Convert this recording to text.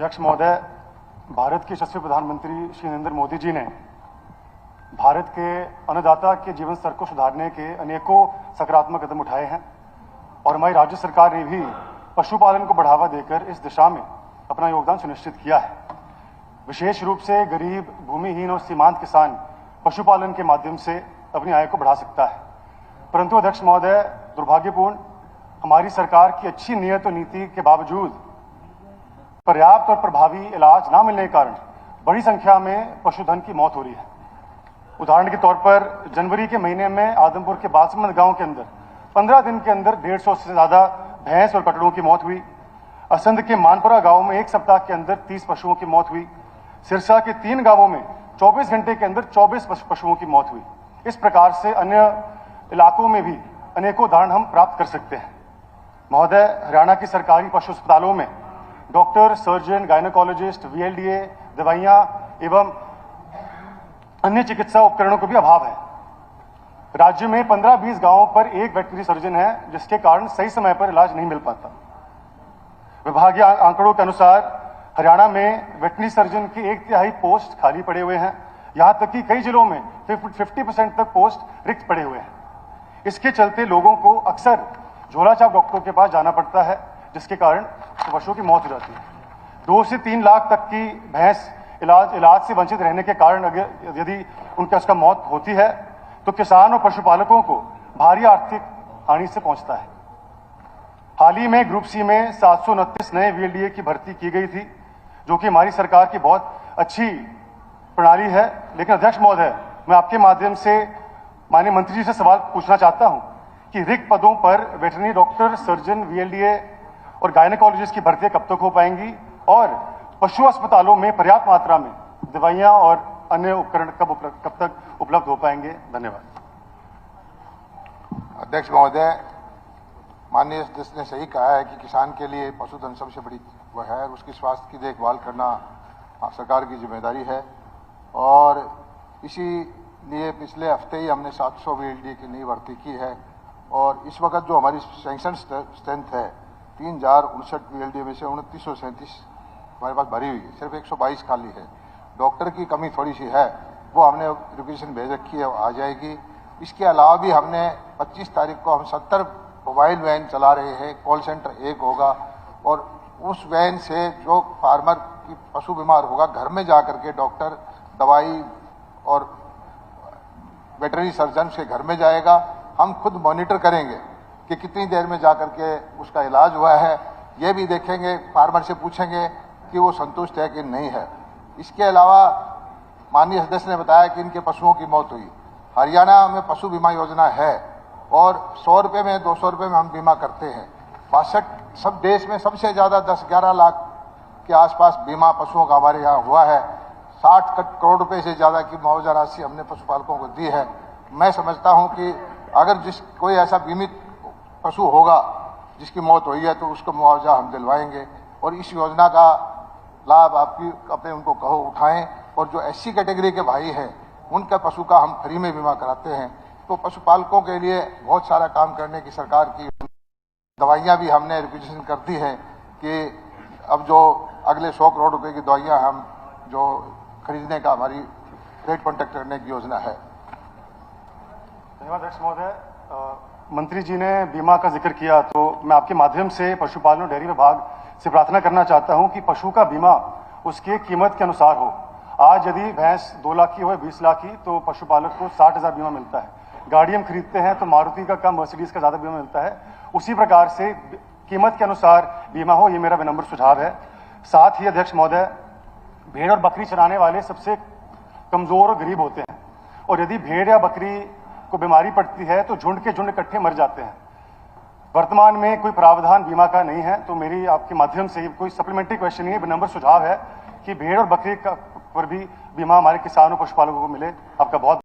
अध्यक्ष महोदय, भारत के यशस्वी प्रधानमंत्री श्री नरेंद्र मोदी जी ने भारत के अन्नदाता के जीवन स्तर को सुधारने के अनेकों सकारात्मक कदम उठाए हैं और हमारी राज्य सरकार ने भी पशुपालन को बढ़ावा देकर इस दिशा में अपना योगदान सुनिश्चित किया है। विशेष रूप से गरीब, भूमिहीन और सीमांत किसान पशुपालन के माध्यम से अपनी आय को बढ़ा सकता है। परंतु अध्यक्ष महोदय, दुर्भाग्यपूर्ण हमारी सरकार की अच्छी नीयत और नीति के बावजूद पर्याप्त और प्रभावी इलाज न मिलने के कारण बड़ी संख्या में पशुधन की मौत हो रही है। उदाहरण के तौर पर जनवरी के महीने में आदमपुर के बासमंद गांव के अंदर 15 दिन के अंदर 150 से ज्यादा भैंस और कटड़ों की मौत हुई। असंध के मानपुरा गांव में एक सप्ताह के अंदर 30 पशुओं की मौत हुई। सिरसा के 3 गांवों में 24 घंटे के अंदर 24 पशुओं की मौत हुई। इस प्रकार से अन्य इलाकों में भी अनेकों उदाहरण हम प्राप्त कर सकते हैं। महोदय, हरियाणा की सरकारी पशु अस्पतालों में डॉक्टर, सर्जन, गायनोकोलॉजिस्ट, VLDA, दवाइयां एवं अन्य चिकित्सा उपकरणों का भी अभाव है। राज्य में 15-20 गांवों पर एक वेटनरी सर्जन है, जिसके कारण सही समय पर इलाज नहीं मिल पाता। विभागीय आंकड़ों के अनुसार हरियाणा में वेटनरी सर्जन की 1/3 पोस्ट खाली पड़े हुए हैं। यहां तक कि कई जिलों में 50% तक पोस्ट रिक्त पड़े हुए हैं। इसके चलते लोगों को अक्सर झोलाछाप डॉक्टरों के पास जाना पड़ता है, जिसके कारण पशुओं की मौत हो जाती है। 2 से 3 लाख तक की भैंस इलाज से वंचित रहने के कारण अगर यदि उसका मौत होती है तो किसान और पशुपालकों को भारी आर्थिक हानि से पहुंचता है। हाल ही में ग्रुप सी में 729 नए VLDA की भर्ती की गई थी, जो कि हमारी सरकार की बहुत अच्छी प्रणाली है। लेकिन अध्यक्ष महोदय, मैं आपके माध्यम से माननीय मंत्री जी से सवाल पूछना चाहता हूं कि रिक्त पदों पर वेटरनरी डॉक्टर, सर्जन, VLDA और गायनेकोलॉजिस्ट की भर्तियां कब तक हो पाएंगी और पशु अस्पतालों में पर्याप्त मात्रा में दवाइयां और अन्य उपकरण कब तक उपलब्ध हो पाएंगे? धन्यवाद। अध्यक्ष महोदय, माननीय सदस्य ने सही कहा है कि किसान के लिए पशुधन सबसे बड़ी वह है, उसकी स्वास्थ्य की देखभाल करना सरकार की जिम्मेदारी है। और इसीलिए पिछले हफ्ते ही हमने 700 VLDA की नई भर्ती की है और इस वक्त जो हमारी सैंक्शन स्ट्रेंथ है 3059 VLDA में से 2937 हमारे पास भरी हुई है, सिर्फ 122 खाली है। डॉक्टर की कमी थोड़ी सी है, वो हमने रिक्वेशन भेज रखी है, आ जाएगी। इसके अलावा भी हमने 25 तारीख को हम 70 मोबाइल वैन चला रहे हैं। कॉल सेंटर 1 होगा और उस वैन से जो फार्मर की पशु बीमार होगा घर में जा करके डॉक्टर दवाई और वेटरनरी सर्जन से घर में जाएगा। हम खुद मॉनिटर करेंगे कि कितनी देर में जा करके उसका इलाज हुआ है, ये भी देखेंगे, फार्मर से पूछेंगे कि वो संतुष्ट है कि नहीं है। इसके अलावा माननीय सदस्य ने बताया कि इनके पशुओं की मौत हुई। हरियाणा में पशु बीमा योजना है और 100 रुपये में 200 रुपये में हम बीमा करते हैं। 62 सब देश में सबसे ज़्यादा 10-11 लाख के आसपास बीमा पशुओं का हमारे यहाँ हुआ है। 60 करोड़ रुपये से ज़्यादा की मुआवजा राशि हमने पशुपालकों को दी है। मैं समझता हूँ कि अगर कोई ऐसा बीमित पशु होगा जिसकी मौत हुई है तो उसको मुआवजा हम दिलवाएंगे और इस योजना का लाभ अपने उनको कहो उठाएं। और जो SC कैटेगरी के भाई हैं उनका पशु का हम फ्री में बीमा कराते हैं। तो पशुपालकों के लिए बहुत सारा काम करने की सरकार की दवाइयाँ भी हमने रिक्वेशन कर दी है कि अब जो अगले 100 करोड़ रुपए की दवाइयाँ हम जो खरीदने का हमारी रेट कॉन्टेक्ट करने की योजना है। धन्यवाद अध्यक्ष महोदय। मंत्री जी ने बीमा का जिक्र किया तो मैं आपके माध्यम से पशुपालन और डेयरी विभाग से प्रार्थना करना चाहता हूं कि पशु का बीमा उसकी कीमत के अनुसार हो। आज यदि भैंस 2 लाख की हो, 20 लाख की, तो पशुपालक को 60,000 बीमा मिलता है। गाड़ी हम खरीदते हैं तो मारुति का कम, मर्सिडीज का ज्यादा बीमा मिलता है। उसी प्रकार से कीमत के अनुसार बीमा हो, ये मेरा विनम्र सुझाव है। साथ ही अध्यक्ष महोदय, भेड़ और बकरी चराने वाले सबसे कमजोर और गरीब होते हैं और यदि भेड़ या बकरी को बीमारी पड़ती है तो झुंड के झुंड इकट्ठे मर जाते हैं। वर्तमान में कोई प्रावधान बीमा का नहीं है, तो मेरी आपके माध्यम से कोई सप्लीमेंट्री क्वेश्चन नहीं है, विनम्र सुझाव है कि भेड़ और बकरी पर भी बीमा हमारे किसानों पशुपालकों को मिले। आपका बहुत